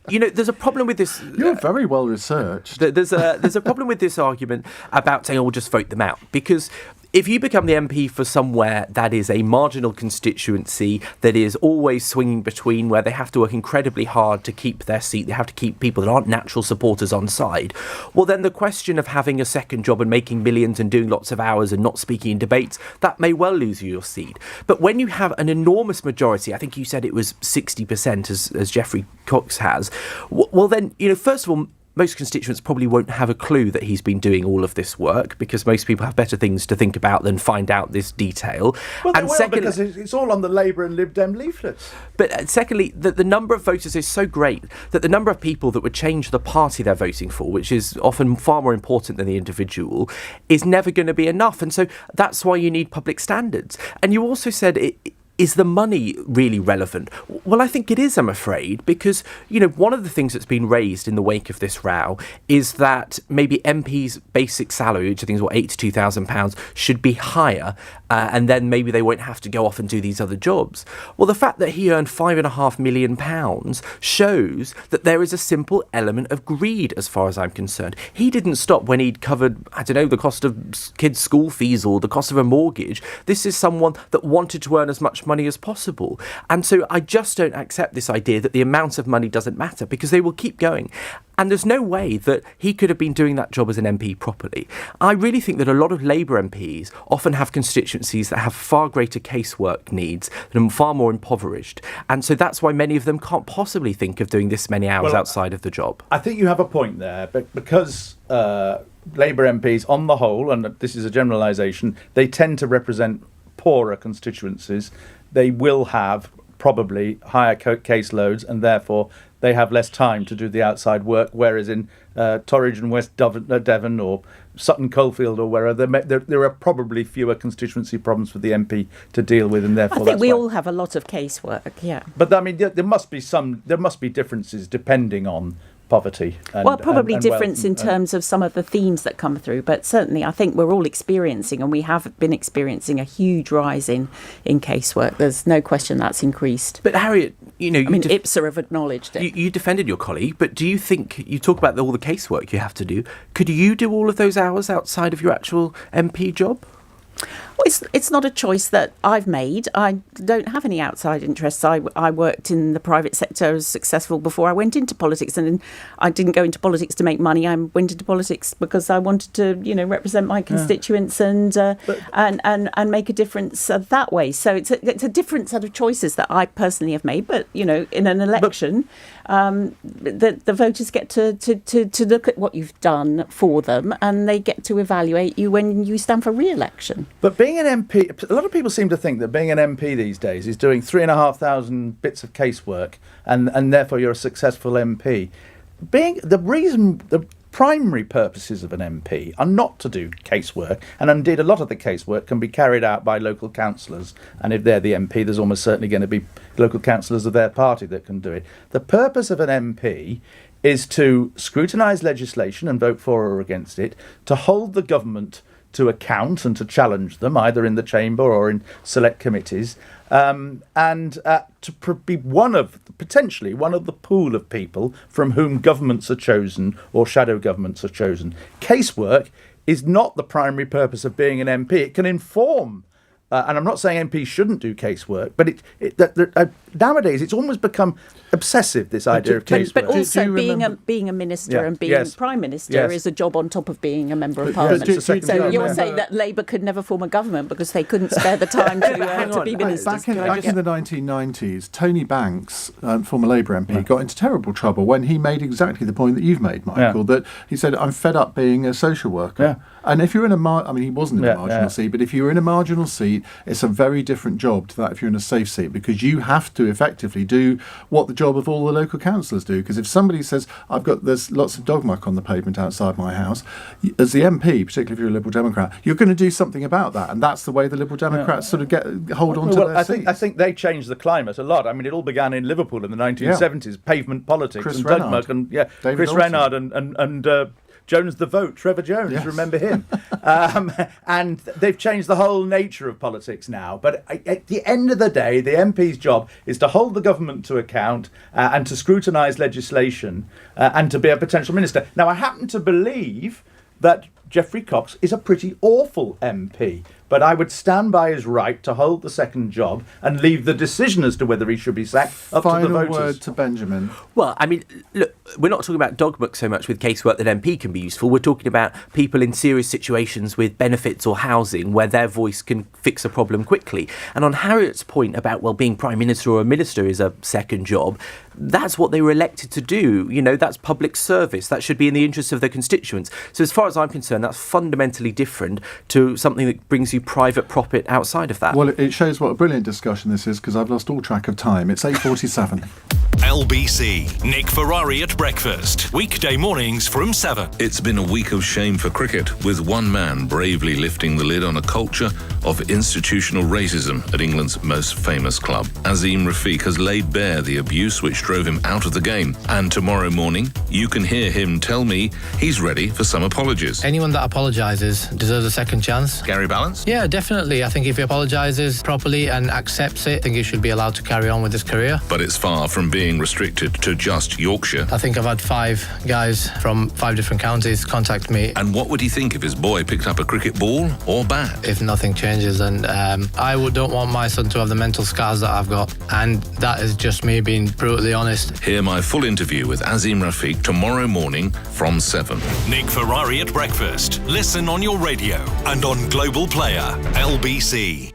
there's a problem with this. You're very well researched. There's a problem with this argument about saying, we'll just vote them out. Because if you become the MP for somewhere that is a marginal constituency, that is always swinging between where they have to work incredibly hard to keep their seat, they have to keep people that aren't natural supporters on side, well, then the question of having a second job and making millions and doing lots of hours and not speaking in debates, that may well lose you your seat. But when you have an enormous majority, I think you said it was 60%, as Geoffrey Cox has, well then, first of all, most constituents probably won't have a clue that he's been doing all of this work, because most people have better things to think about than find out this detail. Well, and secondly, because it's all on the Labour and Lib Dem leaflets. But secondly, the number of voters is so great that the number of people that would change the party they're voting for, which is often far more important than the individual, is never going to be enough. And so that's why you need public standards. And you also said is the money really relevant? Well, I think it is, I'm afraid, because, one of the things that's been raised in the wake of this row is that maybe MP's basic salary, which I think is £82,000, should be higher, and then maybe they won't have to go off and do these other jobs. Well, the fact that he earned £5.5 million shows that there is a simple element of greed, as far as I'm concerned. He didn't stop when he'd covered, the cost of kids' school fees or the cost of a mortgage. This is someone that wanted to earn as much money as possible. And so I just don't accept this idea that the amount of money doesn't matter, because they will keep going. And there's no way that he could have been doing that job as an MP properly. I really think that a lot of Labour MPs often have constituencies that have far greater casework needs and are far more impoverished. And so that's why many of them can't possibly think of doing this many hours outside of the job. I think you have a point there, but because Labour MPs on the whole, and this is a generalisation, they tend to represent poorer constituencies, they will have probably higher caseloads, and therefore they have less time to do the outside work, whereas in Torridge and West Devon or Sutton Coldfield or wherever, there are probably fewer constituency problems for the MP to deal with, and therefore I think we all have a lot of casework, yeah. But I mean, there must be differences depending on poverty. Probably difference in terms of some of the themes that come through, but certainly I think we're all experiencing, and we have been experiencing, a huge rise in casework. There's no question that's increased. But Harriet, IPSA have acknowledged it. You defended your colleague, but do you think, you talk about all the casework you have to do, could you do all of those hours outside of your actual MP job? Well, it's not a choice that I've made. I don't have any outside interests. I worked in the private sector, I was successful before I went into politics, and I didn't go into politics to make money. I went into politics because I wanted to, represent my constituents and make a difference that way. So it's a different set of choices that I personally have made. But in an election, the voters get to look at what you've done for them, and they get to evaluate you when you stand for re-election. But being an MP, a lot of people seem to think that being an MP these days is doing 3,500 bits of casework, and therefore you're a successful MP. The primary purposes of an MP are not to do casework, and indeed a lot of the casework can be carried out by local councillors, and if they're the MP, there's almost certainly going to be local councillors of their party that can do it. The purpose of an MP is to scrutinise legislation and vote for or against it, to hold the government to account and to challenge them, either in the chamber or in select committees, and to be potentially one of the pool of people from whom governments are chosen or shadow governments are chosen. Casework is not the primary purpose of being an MP. It can inform. And I'm not saying MPs shouldn't do casework, but nowadays it's almost become obsessive, this idea of casework. But also being a minister and being Prime Minister is a job on top of being a Member of Parliament. So you're saying that Labour could never form a government because they couldn't spare the time to be ministers. Back in the 1990s, Tony Banks, former Labour MP, got into terrible trouble when he made exactly the point that you've made, Michael, that he said, I'm fed up being a social worker. Yeah. And if you're in he wasn't in a marginal seat, but if you're in a marginal seat, it's a very different job to that if you're in a safe seat, because you have to effectively do what the job of all the local councillors do. Because if somebody says, there's lots of dog muck on the pavement outside my house, as the MP, particularly if you're a Liberal Democrat, you're going to do something about that. And that's the way the Liberal Democrats sort of hold on to their seats. I think they changed the climate a lot. I mean, it all began in Liverpool in the 1970s, pavement politics Chris and Rennard. dog muck, and Chris Rennard and Jones the Vote, Trevor Jones, remember him? And they've changed the whole nature of politics now. But at the end of the day, the MP's job is to hold the government to account and to scrutinise legislation and to be a potential minister. Now, I happen to believe that Geoffrey Cox is a pretty awful MP, but I would stand by his right to hold the second job and leave the decision as to whether he should be sacked up to the voters. Final word to Benjamin. Well, I mean, look, we're not talking about dog muck so much with casework that MP can be useful. We're talking about people in serious situations with benefits or housing where their voice can fix a problem quickly. And on Harriett's point about, being Prime Minister or a Minister is a second job, that's what they were elected to do. That's public service. That should be in the interests of their constituents. So as far as I'm concerned, that's fundamentally different to something that brings you private profit outside of that. Well, it shows what a brilliant discussion this is, because I've lost all track of time. It's 8:47. LBC. Nick Ferrari at breakfast. Weekday mornings from 7. It's been a week of shame for cricket, with one man bravely lifting the lid on a culture of institutional racism at England's most famous club. Azeem Rafiq has laid bare the abuse which drove him out of the game. And tomorrow morning, you can hear him tell me he's ready for some apologies. Anyone that apologises deserves a second chance. Gary Balance? Yeah, definitely. I think if he apologises properly and accepts it, I think he should be allowed to carry on with his career. But it's far from being restricted to just Yorkshire. I think I've had 5 guys from 5 different counties contact me. And what would he think if his boy picked up a cricket ball or bat? If nothing changes, and don't want my son to have the mental scars that I've got, and that is just me being brutally honest. Hear my full interview with Azeem Rafiq tomorrow morning from 7. Nick Ferrari at breakfast. Listen on your radio and on Global Player. LBC.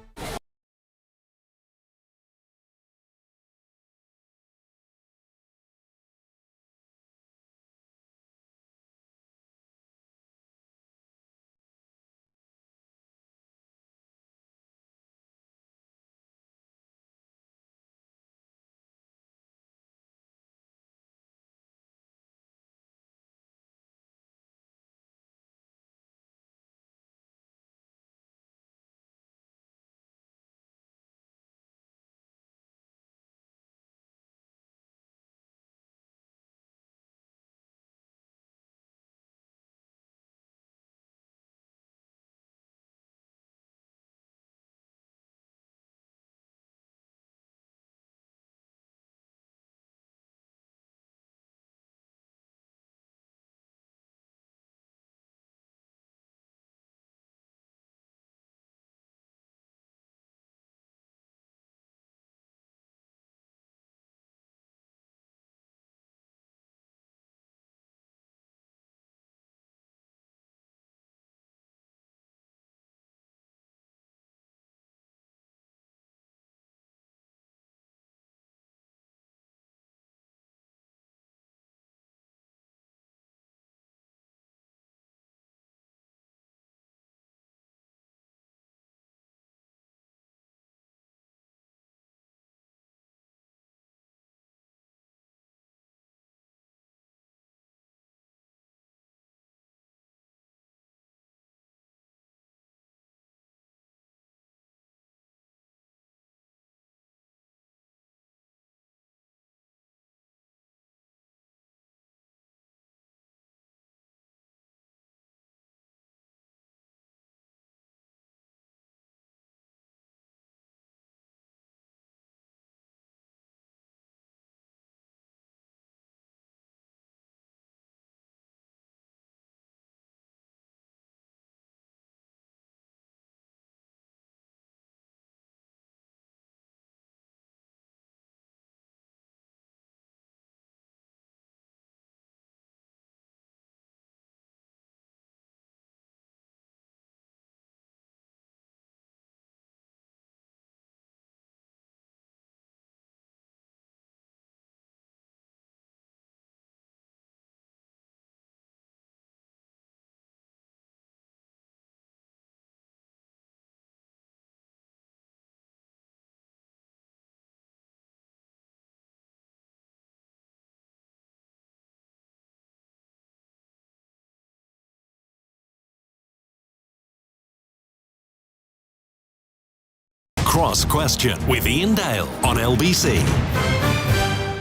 Cross Question with Iain Dale on LBC.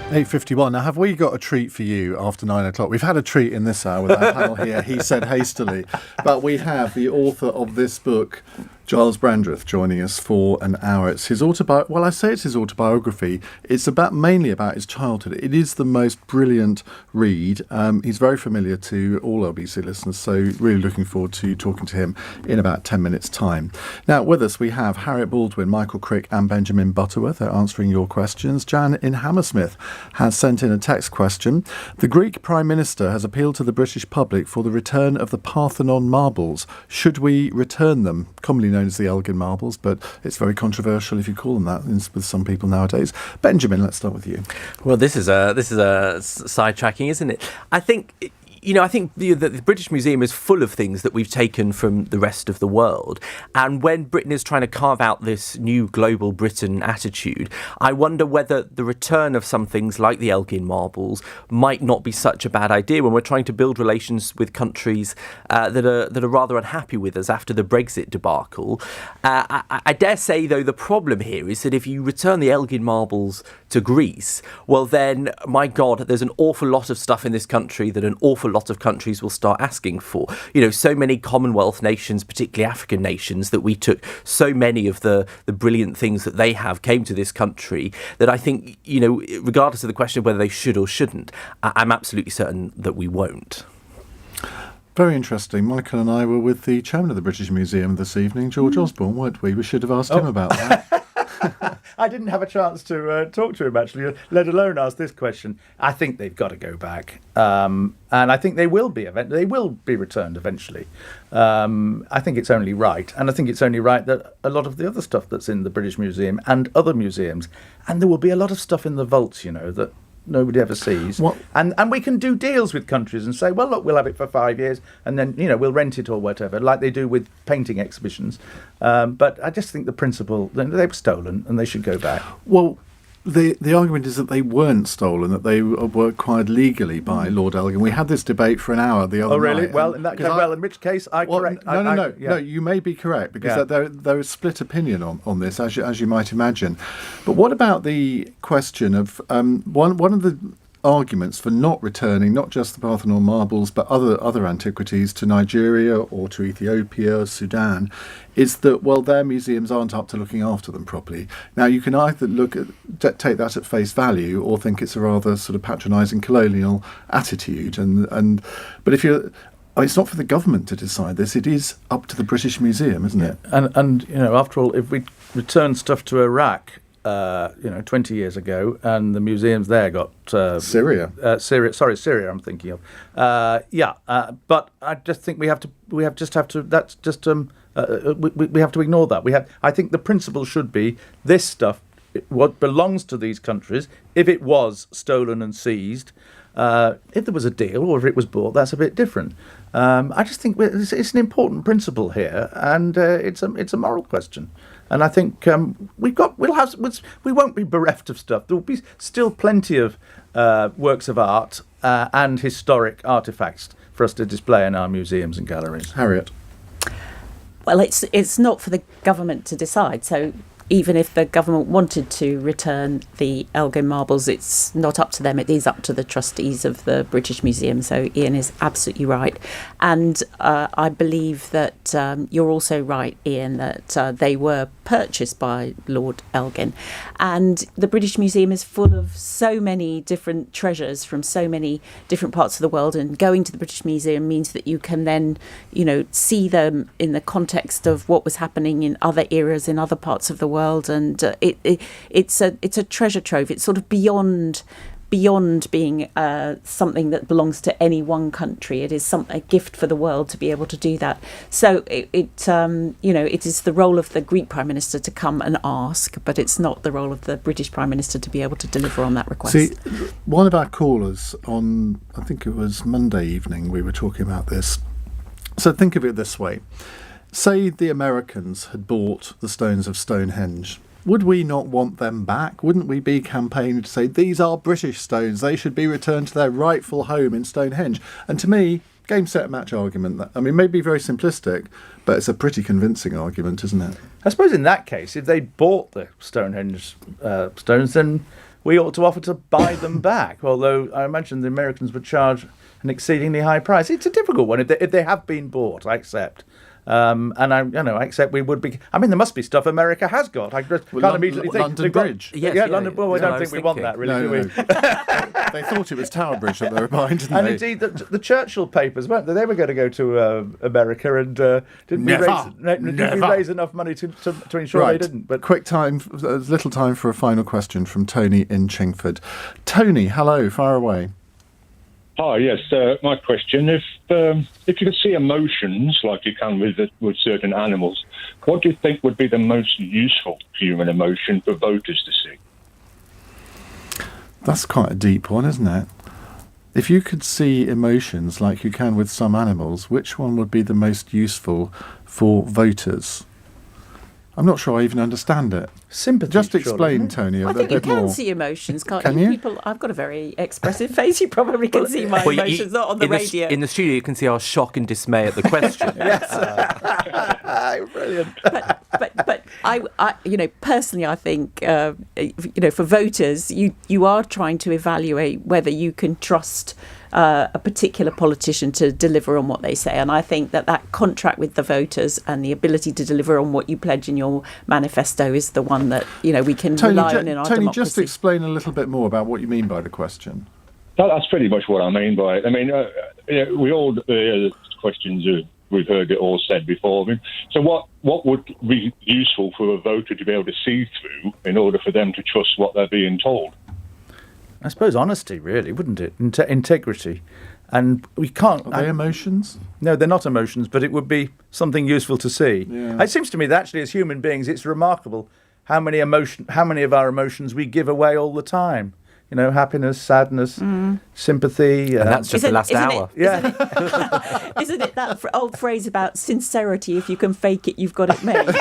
8:51. Now, have we got a treat for you after 9 o'clock? We've had a treat in this hour with our panel here, he said hastily. But we have the author of this book, Giles Brandreth, joining us for an hour. It's his well, I say it's his autobiography. It's mainly about his childhood. It is the most brilliant read. He's very familiar to all LBC listeners, so really looking forward to talking to him in about 10 minutes' time. Now, with us we have Harriett Baldwin, Michael Crick and Benjamin Butterworth. They're answering your questions. Jan in Hammersmith has sent in a text question. The Greek Prime Minister has appealed to the British public for the return of the Parthenon marbles. Should we return them? Commonly known as the Elgin marbles, but it's very controversial if you call them that with some people nowadays. Benjamin, let's start with you. Well, this is a sidetracking, isn't it? I think the British Museum is full of things that we've taken from the rest of the world. And when Britain is trying to carve out this new global Britain attitude, I wonder whether the return of some things like the Elgin marbles might not be such a bad idea when we're trying to build relations with countries that are rather unhappy with us after the Brexit debacle. I dare say, though, the problem here is that if you return the Elgin marbles to Greece, well then, my God, there's an awful lot of stuff in this country that an awful lot of countries will start asking for. You know, so many Commonwealth nations, particularly African nations, that we took so many of the brilliant things that they have came to this country, that I think, you know, regardless of the question of whether they should or shouldn't, I'm absolutely certain that we won't. Very interesting. Michael and I were with the chairman of the British Museum this evening, George Osborne, weren't we? We should have asked him about that. I didn't have a chance to talk to him, actually, let alone ask this question. I think they've got to go back. And I think they will be returned eventually. I think it's only right. And I think it's only right that a lot of the other stuff that's in the British Museum and other museums, and there will be a lot of stuff in the vaults, you know, that nobody ever sees. And we can do deals with countries and say, well, look, we'll have it for 5 years and then, you know, we'll rent it or whatever, like they do with painting exhibitions. But I just think the principle, they were stolen and they should go back. Well, the argument is that they weren't stolen, that they were acquired legally by Lord Elgin. We had this debate for an hour the other night. Oh, really? Well, in which case, correct. No, you may be correct, because there is split opinion on this, as you might imagine. But what about the question of one of the arguments for not returning not just the Parthenon marbles but other antiquities to Nigeria or to Ethiopia, Sudan, is that, well, their museums aren't up to looking after them properly. Now, you can either take that at face value or think it's a rather sort of patronising colonial attitude. But if you're... it's not for the government to decide this. It is up to the British Museum, isn't it? And you know, after all, if we return stuff to Iraq, 20 years ago, and the museums there got Syria. Syria. I'm thinking of. But I just think we have to. That's just we have to ignore that. I think the principle should be this stuff. What belongs to these countries, if it was stolen and seized, if there was a deal or if it was bought, that's a bit different. I just think it's an important principle here, and it's a moral question. And I think we won't be bereft of stuff. There will be still plenty of works of art and historic artefacts for us to display in our museums and galleries. Harriet. Well, it's not for the government to decide. So even if the government wanted to return the Elgin marbles, it's not up to them. It is up to the trustees of the British Museum. So Iain is absolutely right. And I believe that you're also right, Iain, that they were purchased by Lord Elgin. And the British Museum is full of so many different treasures from so many different parts of the world. And going to the British Museum means that you can then, you know, see them in the context of what was happening in other eras, in other parts of the world. And it's a treasure trove. It's sort of beyond being something that belongs to any one country. It is a gift for the world to be able to do that. So it is the role of the Greek Prime Minister to come and ask, but it's not the role of the British Prime Minister to be able to deliver on that request. See, one of our callers on, I think it was Monday evening, we were talking about this. So think of it this way. Say the Americans had bought the stones of Stonehenge. Would we not want them back? Wouldn't we be campaigning to say, these are British stones, they should be returned to their rightful home in Stonehenge? And to me, game, set, match argument. Maybe very simplistic, but it's a pretty convincing argument, isn't it? I suppose in that case, if they bought the Stonehenge stones, then we ought to offer to buy them back. Although I imagine the Americans would charge an exceedingly high price. It's a difficult one. If they have been bought, I accept. And I accept we would be. There must be stuff America has got. I just can't immediately think London Bridge. London. Well, I don't think we want that, really, do we? They thought it was Tower Bridge that they were buying, didn't and they? Indeed, the Churchill papers, weren't they? They were going to go to America, and didn't we raise enough money to ensure they didn't? But quick time, little time for a final question from Tony in Chingford. Tony, hello, fire away. Hi, yes. My question: if you could see emotions like you can with certain animals, what do you think would be the most useful human emotion for voters to see? That's quite a deep one, isn't it? If you could see emotions like you can with some animals, which one would be the most useful for voters? I'm not sure I even understand it. Sympathy. Just explain, Tony, a I bit think you more. can see emotions, can't Can you? you? I've got a very expressive face. You probably can see my emotions, not on the radio. In the studio, you can see our shock and dismay at the question. Brilliant. But I personally, I think, for voters, you are trying to evaluate whether you can trust a particular politician to deliver on what they say. And I think that contract with the voters and the ability to deliver on what you pledge in your manifesto is the one that, we can rely on in our Tony, democracy. just explain a little bit more about what you mean by the question. That's pretty much what I mean by it. We all the questions we've heard it all said before. So what would be useful for a voter to be able to see through in order for them to trust what they're being told? I suppose honesty, really, wouldn't it? Integrity. And we can't... Are they emotions? No, they're not emotions, but it would be something useful to see. Yeah. It seems to me that actually, as human beings, it's remarkable how many of our emotions we give away all the time. Happiness, sadness, sympathy. And that's just the last hour. Isn't it that old phrase about sincerity? If you can fake it, you've got it made.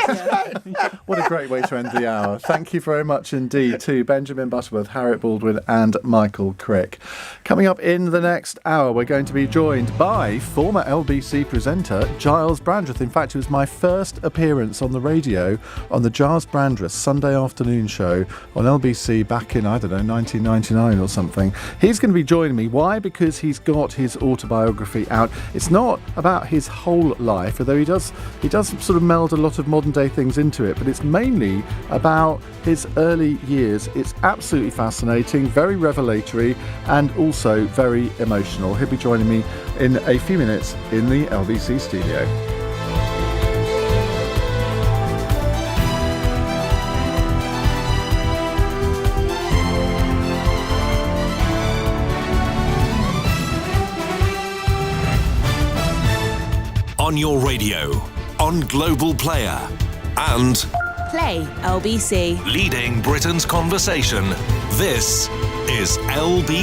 What a great way to end the hour. Thank you very much indeed to Benjamin Butterworth, Harriett Baldwin and Michael Crick. Coming up in the next hour, we're going to be joined by former LBC presenter Giles Brandreth. In fact, it was my first appearance on the radio on the Giles Brandreth Sunday afternoon show on LBC back in, 1999 or something. He's going to be joining me. Why? Because he's got his autobiography out. It's not about his whole life, although he does sort of meld a lot of modern day things into it, but it's mainly about his early years. It's absolutely fascinating, very revelatory, and also very emotional. He'll be joining me in a few minutes in the LBC studio. On your radio, on Global Player, and Play LBC. leading Britain's conversation. This is LBC.